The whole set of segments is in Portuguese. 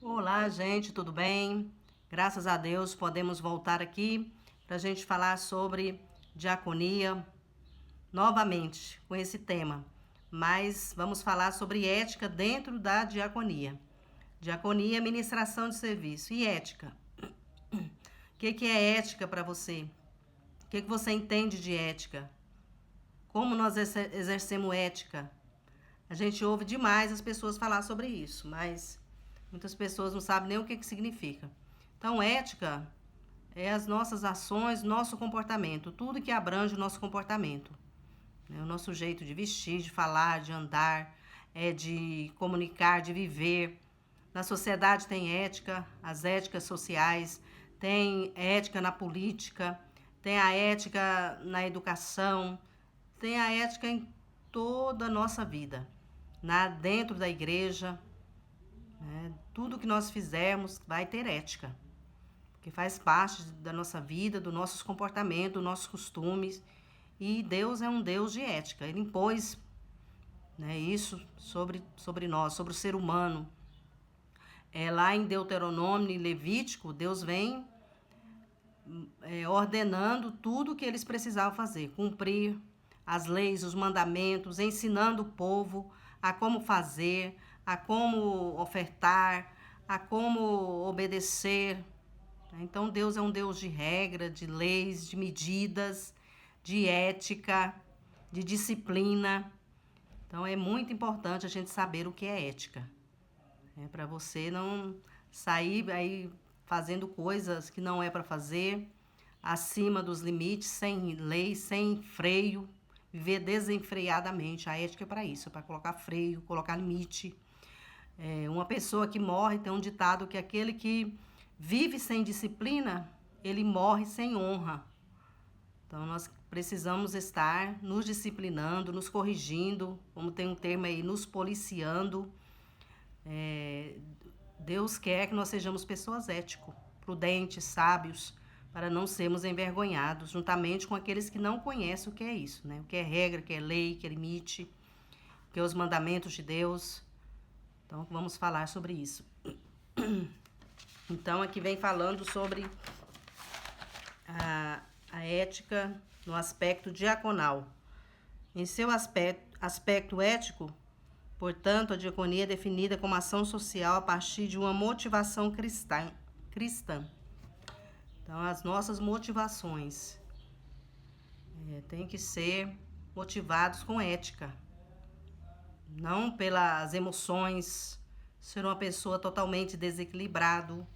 Olá, gente, tudo bem? Graças a Deus podemos voltar aqui para a gente falar sobre diaconia novamente com esse tema. Mas vamos falar sobre ética dentro da diaconia. Diaconia é ministração de serviço. E ética? O que é ética para você? O que você entende de ética? Como nós exercemos ética? A gente ouve demais as pessoas falar sobre isso, mas muitas pessoas não sabem nem o que significa. Então, ética é as nossas ações, nosso comportamento, tudo que abrange o nosso comportamento. O nosso jeito de vestir, de falar, de andar, de comunicar, de viver. Na sociedade tem ética, as éticas sociais, tem ética na política, tem a ética na educação, tem a ética em toda a nossa vida. Dentro da igreja, tudo que nós fizermos vai ter ética, porque faz parte da nossa vida, dos nossos comportamentos, dos nossos costumes. E Deus é um Deus de ética. Ele impôs isso sobre nós, sobre o ser humano. Lá em Deuteronômio e Levítico, Deus vem ordenando tudo o que eles precisavam fazer, cumprir as leis, os mandamentos, ensinando o povo a como fazer, a como ofertar, a como obedecer. Então Deus é um Deus de regra, de leis, de medidas, de ética, de disciplina. Então é muito importante a gente saber o que é ética. Para você não sair aí fazendo coisas que não é para fazer, acima dos limites, sem lei, sem freio, viver desenfreadamente. A ética é para isso, é para colocar freio, colocar limite. Uma pessoa que morre, tem um ditado que aquele que vive sem disciplina, ele morre sem honra. Então, nós precisamos estar nos disciplinando, nos corrigindo, como tem um termo aí, nos policiando. Deus quer que nós sejamos pessoas éticas, prudentes, sábios, para não sermos envergonhados, juntamente com aqueles que não conhecem o que é isso, o que é regra, o que é lei, o que é limite, o que é os mandamentos de Deus. Então, vamos falar sobre isso. Então, aqui vem falando sobre a ética no aspecto diaconal. Em seu aspecto ético, portanto, a diaconia é definida como ação social a partir de uma motivação cristã. Então, as nossas motivações têm que ser motivados com ética, não pelas emoções, ser uma pessoa totalmente desequilibrado,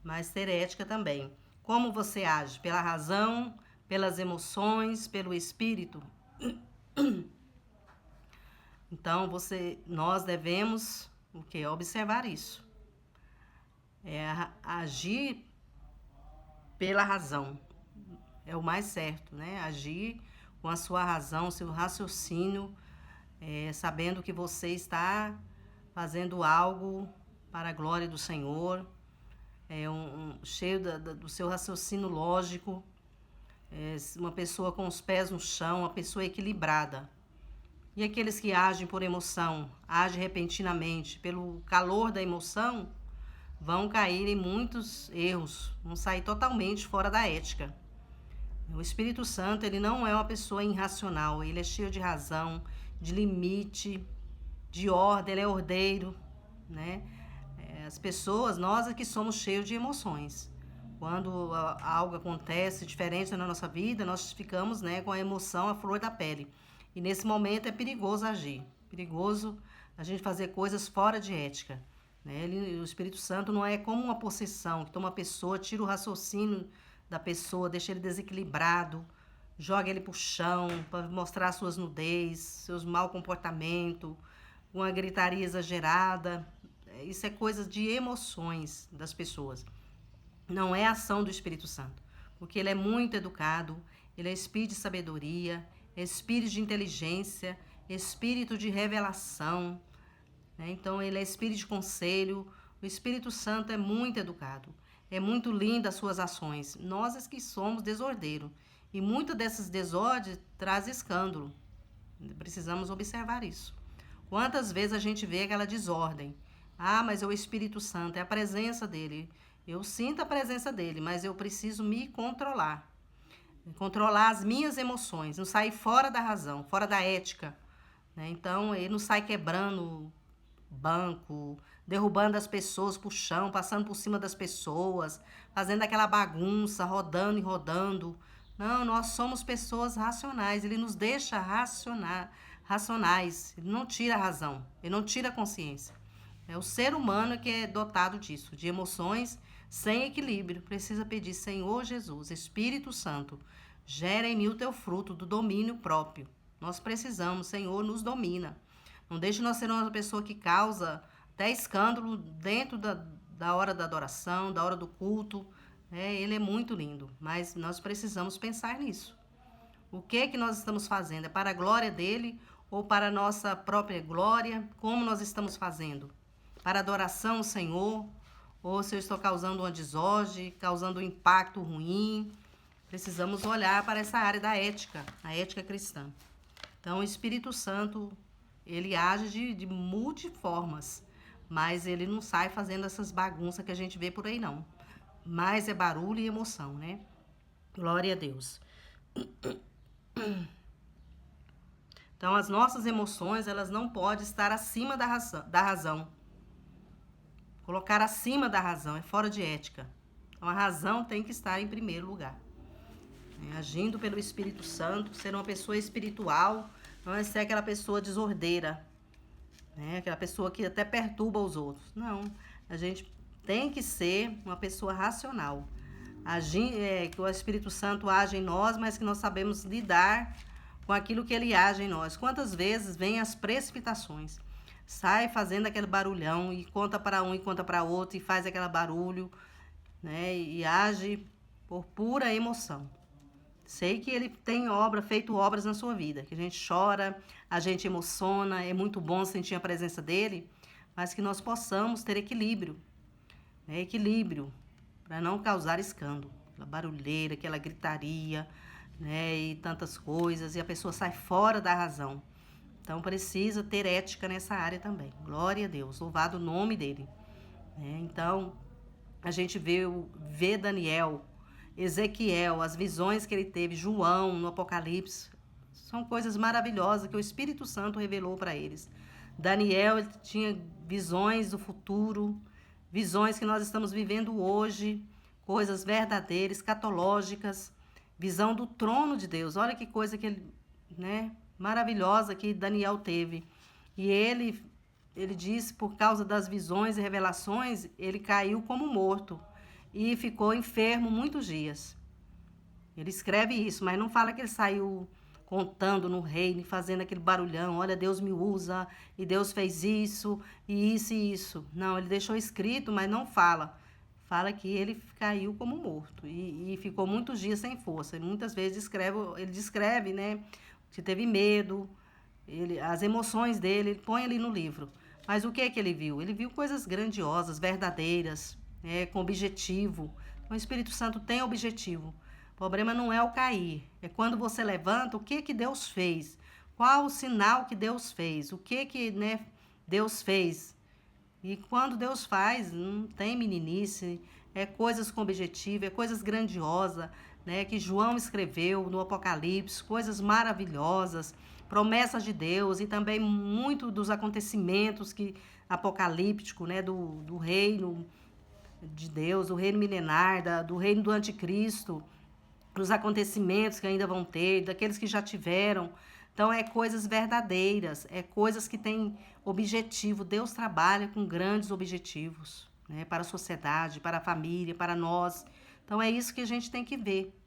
mas ter ética também. Como você age? Pela razão, pelas emoções, pelo espírito? Então, nós devemos o quê? Observar isso. Agir pela razão. É o mais certo, Agir com a sua razão, seu raciocínio, sabendo que você está fazendo algo para a glória do Senhor, cheio do seu raciocínio lógico, uma pessoa com os pés no chão, uma pessoa equilibrada. E aqueles que agem por emoção, agem repentinamente, pelo calor da emoção, vão cair em muitos erros, vão sair totalmente fora da ética. O Espírito Santo, ele não é uma pessoa irracional, ele é cheio de razão, de limite, de ordem, ele é ordeiro, As pessoas, nós é que somos cheios de emoções. Quando algo acontece diferente na nossa vida, nós ficamos com a emoção à flor da pele. E nesse momento é perigoso agir, perigoso a gente fazer coisas fora de ética. O Espírito Santo não é como uma possessão, que toma a pessoa, tira o raciocínio da pessoa, deixa ele desequilibrado, joga ele pro chão para mostrar suas nudez, seus mau comportamento, uma gritaria exagerada. Isso é coisa de emoções das pessoas. Não é ação do Espírito Santo, porque ele é muito educado, ele é espírito de sabedoria, espírito de inteligência, espírito de revelação, Então, ele é espírito de conselho. O Espírito Santo é muito educado, é muito lindo as suas ações. Nós é que somos desordeiros, e muito desses desordens traz escândalo. Precisamos observar isso. Quantas vezes a gente vê aquela desordem, Ah, mas é o Espírito Santo, é a presença dele. Eu sinto a presença dele, mas eu preciso me controlar. Controlar as minhas emoções, não sair fora da razão, fora da ética, né? Então, ele não sai quebrando banco, derrubando as pessoas pro chão, passando por cima das pessoas, fazendo aquela bagunça, rodando e rodando. Não, nós somos pessoas racionais. Ele nos deixa racionais. Ele não tira a razão, ele não tira a consciência. É o ser humano que é dotado disso, de emoções sem equilíbrio. Precisa pedir, Senhor Jesus, Espírito Santo, gera em mim o teu fruto do domínio próprio. Nós precisamos, Senhor, nos domina. Não deixe nós ser uma pessoa que causa até escândalo dentro da hora da adoração, da hora do culto. Ele é muito lindo, mas nós precisamos pensar nisso. O que nós estamos fazendo? É para a glória dele ou para a nossa própria glória? Como nós estamos fazendo? Para adoração ao Senhor? Ou se eu estou causando uma desordem, causando um impacto ruim? Precisamos olhar para essa área da ética, a ética cristã. Então, o Espírito Santo, ele age de multiformas, mas ele não sai fazendo essas bagunças que a gente vê por aí, não. Mas é barulho e emoção, né? Glória a Deus. Então, as nossas emoções, elas não podem estar acima da razão. Colocar acima da razão é fora de ética. Então, a razão tem que estar em primeiro lugar. Agindo pelo Espírito Santo, ser uma pessoa espiritual, não é ser aquela pessoa desordeira, né? Aquela pessoa que até perturba os outros. Não, a gente tem que ser uma pessoa racional. Que o Espírito Santo age em nós, mas que nós sabemos lidar com aquilo que ele age em nós. Quantas vezes vem as precipitações? Sai fazendo aquele barulhão e conta para um e conta para outro e faz aquele barulho, né? E age por pura emoção. Sei que ele tem feito obras na sua vida, que a gente chora, a gente emociona, é muito bom sentir a presença dele, mas que nós possamos ter equilíbrio, né? Equilíbrio, para não causar escândalo, aquela barulheira, aquela gritaria, né? E tantas coisas, e a pessoa sai fora da razão. Então precisa ter ética nessa área também. Glória a Deus, louvado o nome dele, né? Então a gente vê Daniel, Ezequiel, as visões que ele teve, João no Apocalipse, são coisas maravilhosas que o Espírito Santo revelou para eles. Daniel, ele tinha visões do futuro, visões que nós estamos vivendo hoje, coisas verdadeiras, escatológicas, visão do trono de Deus. Olha que coisa que ele, né, maravilhosa que Daniel teve. E ele disse, por causa das visões e revelações, ele caiu como morto e ficou enfermo muitos dias. Ele escreve isso, mas não fala que ele saiu contando no reino, fazendo aquele barulhão, olha, Deus me usa, e Deus fez isso, e isso e isso. Não, ele deixou escrito, mas não fala. Fala que ele caiu como morto e ficou muitos dias sem força. E muitas vezes ele descreve, né, que teve medo, as emoções dele, ele põe ali no livro. Mas o que ele viu? Ele viu coisas grandiosas, verdadeiras, com objetivo. Então, o Espírito Santo tem objetivo. O problema não é o cair, é quando você levanta, o que Deus fez? Qual o sinal que Deus fez? O que né, Deus fez? E quando Deus faz, não tem meninice, é coisas com objetivo, é coisas grandiosas, né, que João escreveu no Apocalipse, coisas maravilhosas, promessas de Deus e também muito dos acontecimentos apocalíptico, né, do reino de Deus, do reino milenar, do reino do anticristo, dos acontecimentos que ainda vão ter, daqueles que já tiveram. Então, é coisas verdadeiras, é coisas que têm objetivo. Deus trabalha com grandes objetivos, né, para a sociedade, para a família, para nós. Então, é isso que a gente tem que ver.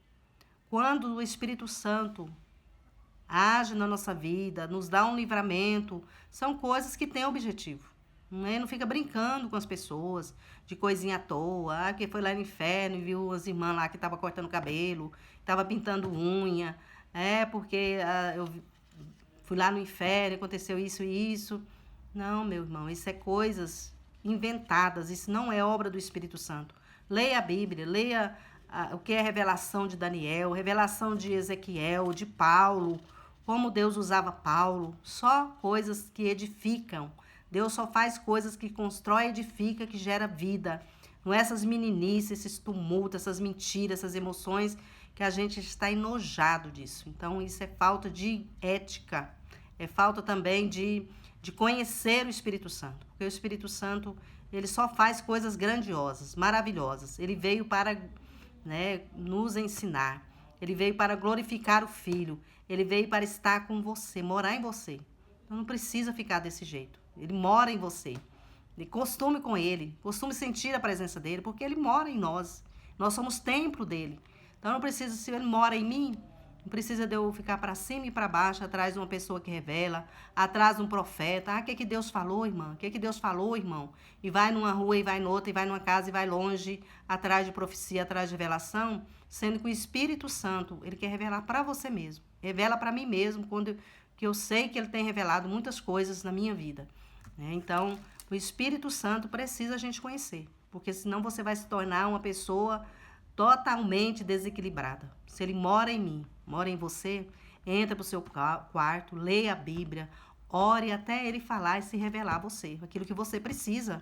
Quando o Espírito Santo age na nossa vida, nos dá um livramento, são coisas que têm objetivo. Não fica brincando com as pessoas, de coisinha à toa, que foi lá no inferno e viu as irmãs lá que estavam cortando cabelo, estavam pintando unha, porque eu fui lá no inferno, aconteceu isso e isso. Não, meu irmão, isso é coisas inventadas, isso não é obra do Espírito Santo. Leia a Bíblia, leia o que é a revelação de Daniel, revelação de Ezequiel, de Paulo, como Deus usava Paulo, só coisas que edificam, Deus só faz coisas que constrói, edifica, que gera vida. Não é essas meninices, esses tumultos, essas mentiras, essas emoções que a gente está enojado disso. Então, isso é falta de ética. É falta também de conhecer o Espírito Santo. Porque o Espírito Santo, ele só faz coisas grandiosas, maravilhosas. Ele veio para, né, nos ensinar. Ele veio para glorificar o Filho. Ele veio para estar com você, morar em você. Então, não precisa ficar desse jeito. Ele mora em você. Costume com ele, costume sentir a presença dele, porque ele mora em nós. Nós somos templo dele. Então não precisa, se ele mora em mim, não precisa de eu ficar para cima e para baixo, atrás de uma pessoa que revela, atrás de um profeta. Ah, o que Deus falou, irmã? O que Deus falou, irmão? E vai numa rua, e vai noutra, e vai numa casa, e vai longe, atrás de profecia, atrás de revelação, sendo que o Espírito Santo, ele quer revelar para você mesmo. Revela para mim mesmo, que eu sei que ele tem revelado muitas coisas na minha vida. Então, o Espírito Santo precisa a gente conhecer, porque senão você vai se tornar uma pessoa totalmente desequilibrada. Se ele mora em mim, mora em você, entra para o seu quarto, leia a Bíblia, ore até ele falar e se revelar a você, aquilo que você precisa.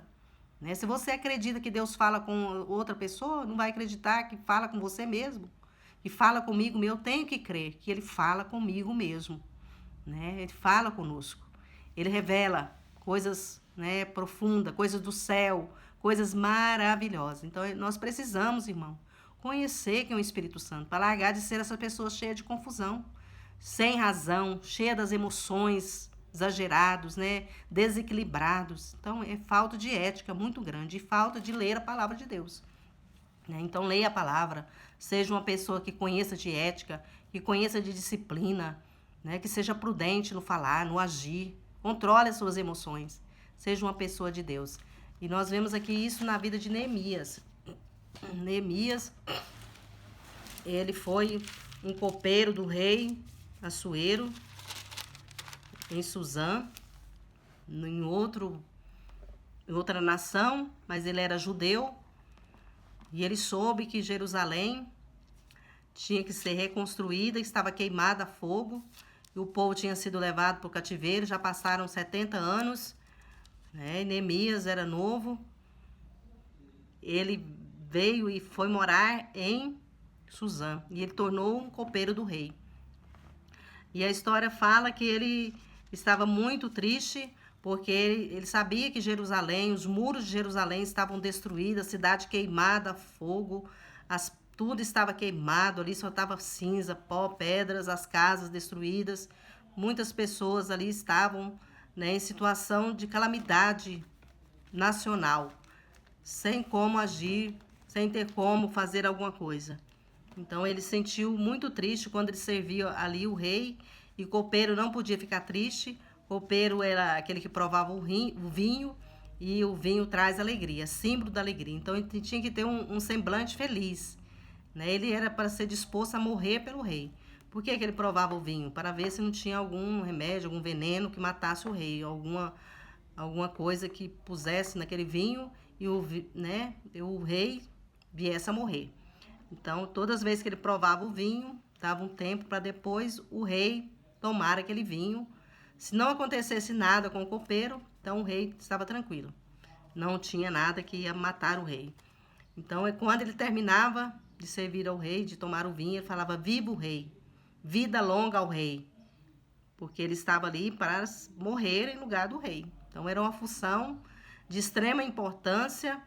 Né? Se você acredita que Deus fala com outra pessoa, não vai acreditar que fala com você mesmo, que fala comigo, eu tenho que crer que ele fala comigo mesmo. Né? Ele fala conosco, ele revela coisas, né, profundas, coisas do céu, coisas maravilhosas. Então, nós precisamos, irmão, conhecer quem é o Espírito Santo, para largar de ser essa pessoa cheia de confusão, sem razão, cheia das emoções, exagerados, né, desequilibrados. Então, é falta de ética muito grande e falta de ler a palavra de Deus. Né? Então, leia a palavra, seja uma pessoa que conheça de ética, que conheça de disciplina, né, que seja prudente no falar, no agir, controle as suas emoções, seja uma pessoa de Deus. E nós vemos aqui isso na vida de Neemias. Neemias, ele foi um copeiro do rei Assuero, em Suzã, em outra nação, mas ele era judeu, e ele soube que Jerusalém tinha que ser reconstruída, estava queimada a fogo, e o povo tinha sido levado para o cativeiro, já passaram 70 anos, né? Neemias era novo, ele veio e foi morar em Suzã, e ele tornou um copeiro do rei. E a história fala que ele estava muito triste, porque ele sabia que Jerusalém, os muros de Jerusalém estavam destruídos, a cidade queimada a fogo, tudo estava queimado, ali só estava cinza, pó, pedras, as casas destruídas. Muitas pessoas ali estavam, né, em situação de calamidade nacional, sem como agir, sem ter como fazer alguma coisa. Então ele se sentiu muito triste quando ele servia ali o rei, e o copeiro não podia ficar triste. O copeiro era aquele que provava o vinho, e o vinho traz alegria, símbolo da alegria. Então ele tinha que ter um semblante feliz. Né? Ele era para ser disposto a morrer pelo rei. Por que ele provava o vinho? Para ver se não tinha algum remédio, algum veneno que matasse o rei, alguma coisa que pusesse naquele vinho e o rei viesse a morrer. Então, todas as vezes que ele provava o vinho, dava um tempo para depois o rei tomar aquele vinho. Se não acontecesse nada com o copeiro, então o rei estava tranquilo. Não tinha nada que ia matar o rei. Então, quando ele terminava de servir ao rei, de tomar o vinho, ele falava: viva o rei, vida longa ao rei, porque ele estava ali para morrer em lugar do rei. Então era uma função de extrema importância,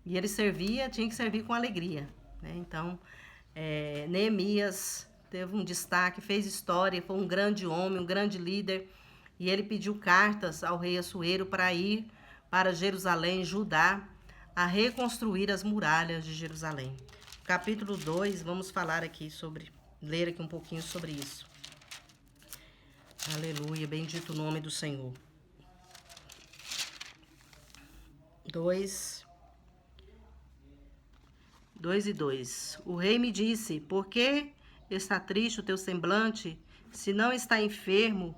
e ele tinha que servir com alegria, né? Então Neemias teve um destaque, fez história, foi um grande homem, um grande líder, e ele pediu cartas ao rei Assuero para ir para Jerusalém, Judá, a reconstruir as muralhas de Jerusalém. Capítulo 2, vamos falar aqui ler aqui um pouquinho sobre isso. Aleluia, bendito o nome do Senhor. 2 e 2. O rei me disse: por que está triste o teu semblante? Se não está enfermo,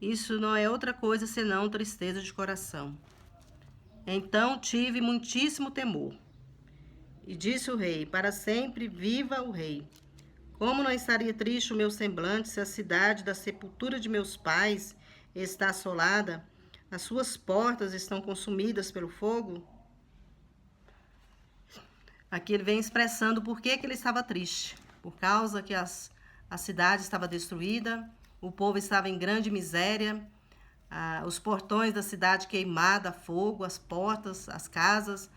isso não é outra coisa senão tristeza de coração. Então tive muitíssimo temor. E disse o rei: para sempre viva o rei. Como não estaria triste o meu semblante se a cidade da sepultura de meus pais está assolada? as suas portas estão consumidas pelo fogo. Aqui ele vem expressando por que ele estava triste. Por causa que a cidade estava destruída, o povo estava em grande miséria, os portões da cidade queimados a fogo, as portas, as casas,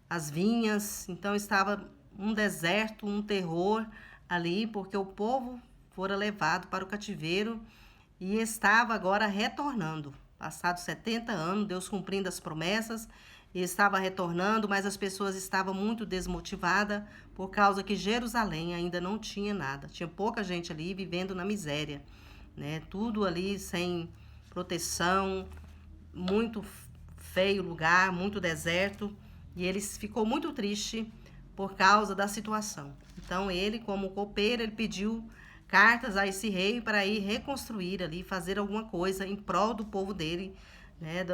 as vinhas. Então estava um deserto, um terror ali, porque o povo fora levado para o cativeiro e estava agora retornando. Passados 70 anos, Deus cumprindo as promessas, e estava retornando, mas as pessoas estavam muito desmotivadas por causa que Jerusalém ainda não tinha nada. Tinha pouca gente ali vivendo na miséria, né? Tudo ali sem proteção, muito feio lugar, muito deserto, e ele ficou muito triste por causa da situação. Então ele, como copeiro, ele pediu cartas a esse rei para ir reconstruir ali, fazer alguma coisa em prol do povo dele, né,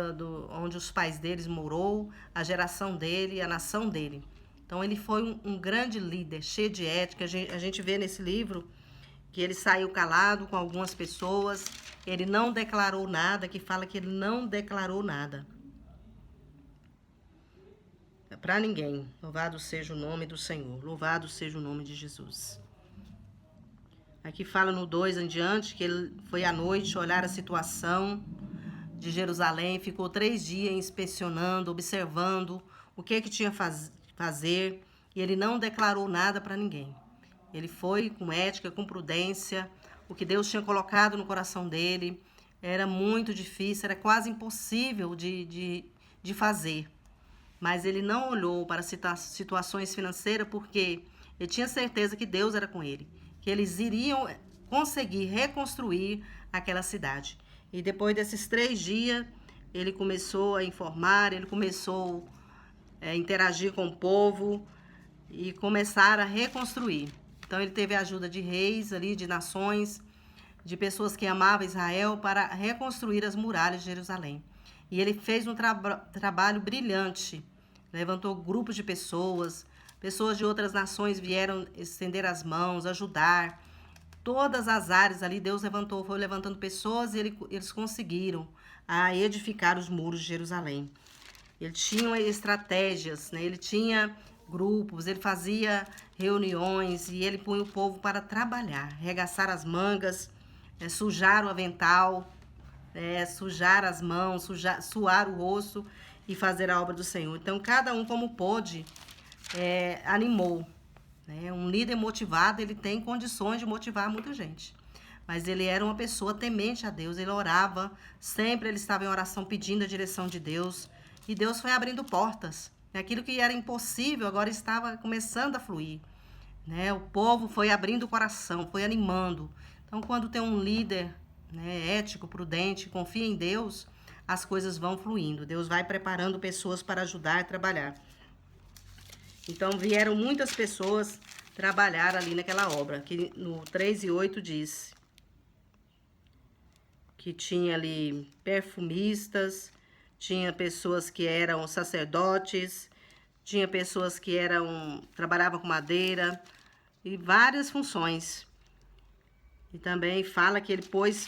onde os pais deles morou, a geração dele, a nação dele. Então ele foi um grande líder, cheio de ética. A gente vê nesse livro que ele saiu calado com algumas pessoas, ele não declarou nada, que fala que ele não declarou nada para ninguém. Louvado seja o nome do Senhor, louvado seja o nome de Jesus. Aqui fala no 2 em diante que ele foi à noite olhar a situação de Jerusalém, ficou 3 dias inspecionando, observando o que tinha fazer, e ele não declarou nada para ninguém. Ele foi com ética, com prudência, o que Deus tinha colocado no coração dele era muito difícil, era quase impossível de fazer. Mas ele não olhou para situações financeiras porque ele tinha certeza que Deus era com ele, que eles iriam conseguir reconstruir aquela cidade. E depois desses 3 dias, ele começou a informar, ele começou a interagir com o povo e começar a reconstruir. Então ele teve a ajuda de reis ali, de nações, de pessoas que amavam Israel para reconstruir as muralhas de Jerusalém. E ele fez um trabalho brilhante, levantou grupos de pessoas, pessoas de outras nações vieram estender as mãos, ajudar. Todas as áreas ali, Deus foi levantando pessoas e eles conseguiram edificar os muros de Jerusalém. Ele tinha estratégias, né? Ele tinha grupos, ele fazia reuniões e ele punha o povo para trabalhar, arregaçar as mangas, sujar o avental, sujar as mãos, suar o rosto e fazer a obra do Senhor. Então, cada um como pôde, animou. Né? Um líder motivado, ele tem condições de motivar muita gente. Mas ele era uma pessoa temente a Deus, ele orava, sempre ele estava em oração pedindo a direção de Deus. E Deus foi abrindo portas. Aquilo que era impossível agora estava começando a fluir. Né? O povo foi abrindo o coração, foi animando. Então, quando tem um líder, né, ético, prudente, confia em Deus, as coisas vão fluindo. Deus vai preparando pessoas para ajudar e trabalhar. Então, vieram muitas pessoas trabalhar ali naquela obra, que no 3:8 diz que tinha ali perfumistas, tinha pessoas que eram sacerdotes, tinha pessoas que trabalhavam com madeira e várias funções. E também fala que ele pôs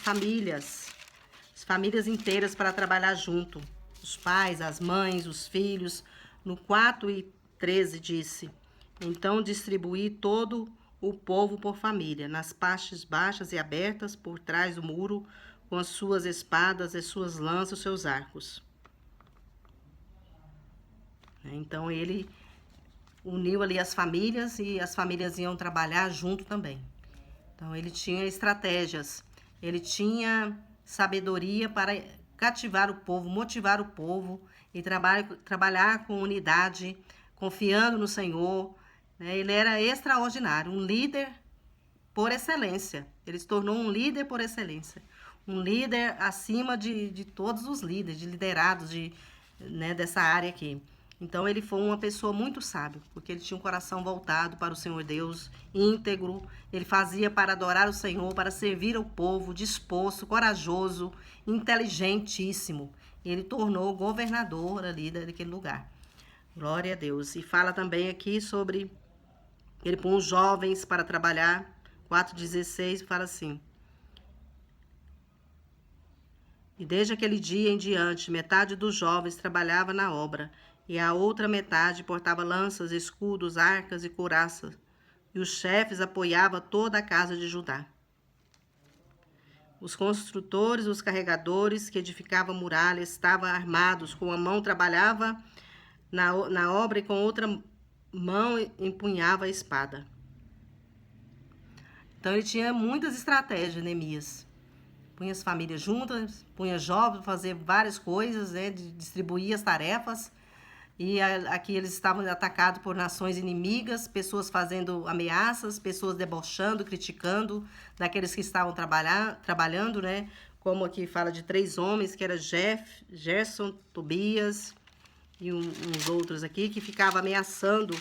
as famílias inteiras para trabalhar junto. Os pais, as mães, os filhos. No 4:13 disse: então distribuí todo o povo por família, nas partes baixas e abertas, por trás do muro, com as suas espadas, as suas lanças, os seus arcos. Então ele uniu ali as famílias e as famílias iam trabalhar junto também. Então ele tinha estratégias, ele tinha sabedoria para cativar o povo, motivar o povo e trabalhar com unidade, confiando no Senhor. Né? Ele era extraordinário, um líder por excelência. Ele se tornou um líder por excelência. Um líder acima de todos os líderes, de liderados dessa área aqui. Então, ele foi uma pessoa muito sábia, porque ele tinha um coração voltado para o Senhor Deus, íntegro. Ele fazia para adorar o Senhor, para servir ao povo, disposto, corajoso, inteligentíssimo. Ele tornou governador ali daquele lugar. Glória a Deus. E fala também aqui sobre ele põe os jovens para trabalhar. 4:16 fala assim: E desde aquele dia em diante, metade dos jovens trabalhava na obra, e a outra metade portava lanças, escudos, arcas e couraças. E os chefes apoiavam toda a casa de Judá. Os construtores, os carregadores que edificavam a muralha estavam armados, com uma mão trabalhava na obra e com outra mão empunhava a espada. Então ele tinha muitas estratégias, Neemias. Punha as famílias juntas, punha jovens para fazer várias coisas, né, de distribuir as tarefas. E aqui eles estavam atacados por nações inimigas, pessoas fazendo ameaças, pessoas debochando, criticando daqueles que estavam trabalhando, né? Como aqui fala de 3 homens, que era Gerson, Tobias e uns outros aqui, que ficavam ameaçando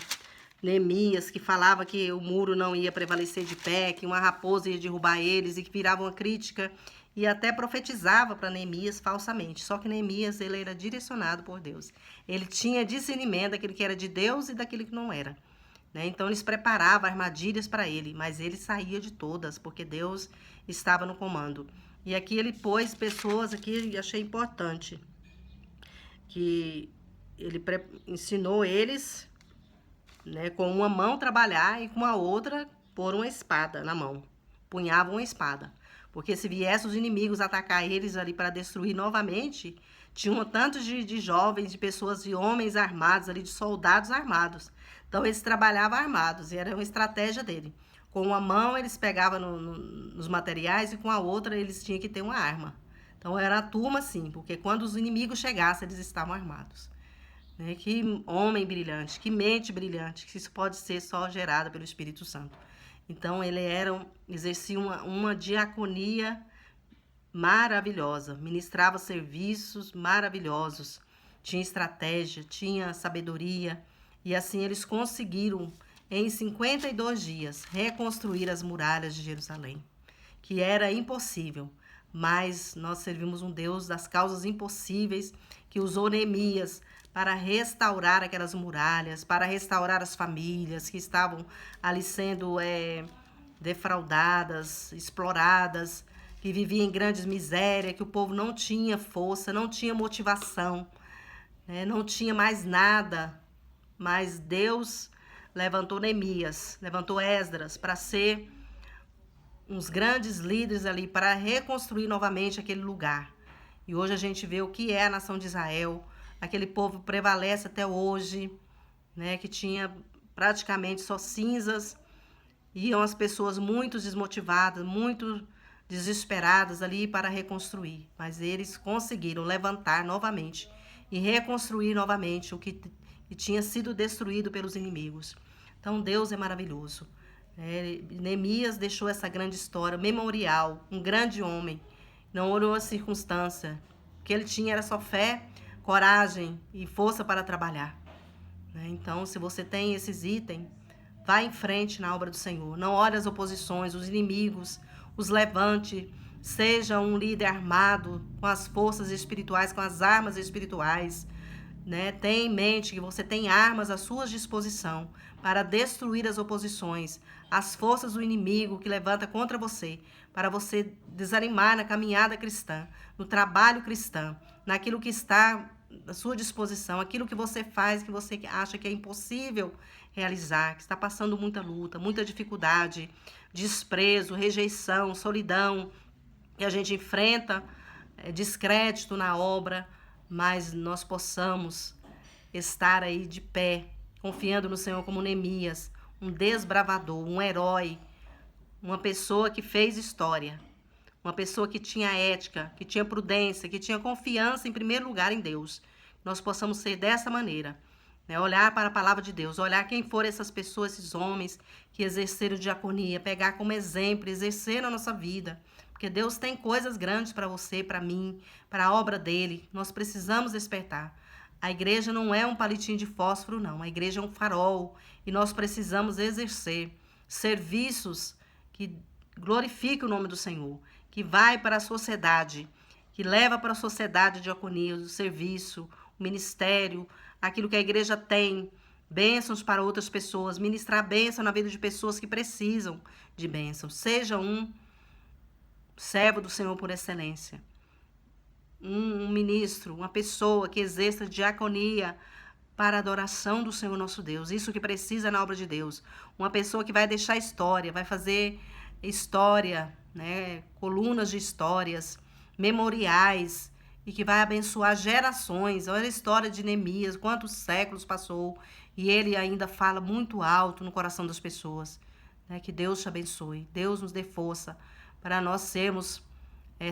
Neemias, que falava que o muro não ia prevalecer de pé, que uma raposa ia derrubar eles e que viravam uma crítica e até profetizava para Neemias falsamente. Só que Neemias, ele era direcionado por Deus. Ele tinha discernimento daquilo que era de Deus e daquilo que não era. Né? Então, eles preparavam armadilhas para ele, mas ele saía de todas, porque Deus estava no comando. E aqui ele pôs pessoas, aqui achei importante, que ele ensinou eles, né, com uma mão trabalhar e com a outra pôr uma espada na mão. Punhavam uma espada. Porque se viessem os inimigos atacar eles ali para destruir novamente, tinham tantos de jovens, de pessoas, de homens armados ali, de soldados armados. Então eles trabalhavam armados e era uma estratégia dele. Com uma mão eles pegavam nos materiais e com a outra eles tinham que ter uma arma. Então era a turma assim, porque quando os inimigos chegassem eles estavam armados. Né? Que homem brilhante, que mente brilhante, que isso pode ser só gerada pelo Espírito Santo. Então, ele exercia uma diaconia maravilhosa, ministrava serviços maravilhosos, tinha estratégia, tinha sabedoria, e assim eles conseguiram, em 52 dias, reconstruir as muralhas de Jerusalém, que era impossível, mas nós servimos um Deus das causas impossíveis, que usou Neemias para restaurar aquelas muralhas, para restaurar as famílias que estavam ali sendo defraudadas, exploradas, que viviam em grandes misérias, que o povo não tinha força, não tinha motivação, né? Não tinha mais nada. Mas Deus levantou Neemias, levantou Esdras para ser uns grandes líderes ali, para reconstruir novamente aquele lugar. E hoje a gente vê o que é a nação de Israel. Aquele povo prevalece até hoje, né, que tinha praticamente só cinzas, iam as pessoas muito desmotivadas, muito desesperadas ali para reconstruir, mas eles conseguiram levantar novamente e reconstruir novamente o que tinha sido destruído pelos inimigos. Então Deus é maravilhoso. Neemias deixou essa grande história, memorial, um grande homem, não olhou a circunstância, o que ele tinha era só fé, coragem e força para trabalhar. Então, se você tem esses itens, vá em frente na obra do Senhor. Não olhe as oposições, os inimigos, os levante. Seja um líder armado com as forças espirituais, com as armas espirituais. Né? Tenha em mente que você tem armas à sua disposição para destruir as oposições, as forças do inimigo que levanta contra você, para você desanimar na caminhada cristã, no trabalho cristão, naquilo que está à sua disposição, aquilo que você faz, que você acha que é impossível realizar, que está passando muita luta, muita dificuldade, desprezo, rejeição, solidão, que a gente enfrenta, descrédito na obra, mas nós possamos estar aí de pé, confiando no Senhor como Neemias, um desbravador, um herói, uma pessoa que fez história, uma pessoa que tinha ética, que tinha prudência, que tinha confiança em primeiro lugar em Deus. Nós possamos ser dessa maneira, né? Olhar para a palavra de Deus, olhar quem foram essas pessoas, esses homens que exerceram diaconia, pegar como exemplo, exercer na nossa vida. Porque Deus tem coisas grandes para você, para mim, para a obra dele. Nós precisamos despertar. A igreja não é um palitinho de fósforo, não. A igreja é um farol e nós precisamos exercer serviços que glorifiquem o nome do Senhor, que vai para a sociedade, que leva para a sociedade a diaconia, o serviço, o ministério, aquilo que a igreja tem, bênçãos para outras pessoas, ministrar bênção na vida de pessoas que precisam de bênção. Seja um servo do Senhor por excelência. um ministro, uma pessoa que exerça diaconia para a adoração do Senhor nosso Deus. Isso que precisa na obra de Deus. Uma pessoa que vai deixar história, vai fazer história, né? Colunas de histórias, memoriais, e que vai abençoar gerações. Olha a história de Neemias, quantos séculos passou, e ele ainda fala muito alto no coração das pessoas. Né? Que Deus te abençoe, Deus nos dê força para nós sermos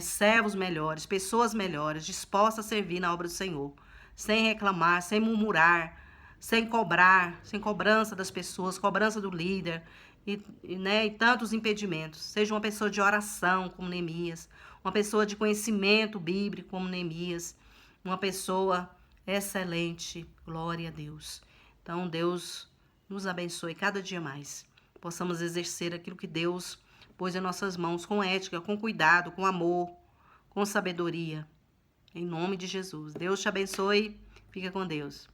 servos melhores, pessoas melhores, dispostas a servir na obra do Senhor, sem reclamar, sem murmurar, sem cobrar, sem cobrança das pessoas, cobrança do líder e tantos impedimentos. Seja uma pessoa de oração, como Neemias, uma pessoa de conhecimento bíblico, como Neemias, uma pessoa excelente, glória a Deus. Então, Deus nos abençoe cada dia mais, possamos exercer aquilo que Deus pôs em nossas mãos, com ética, com cuidado, com amor, com sabedoria. Em nome de Jesus. Deus te abençoe. Fica com Deus.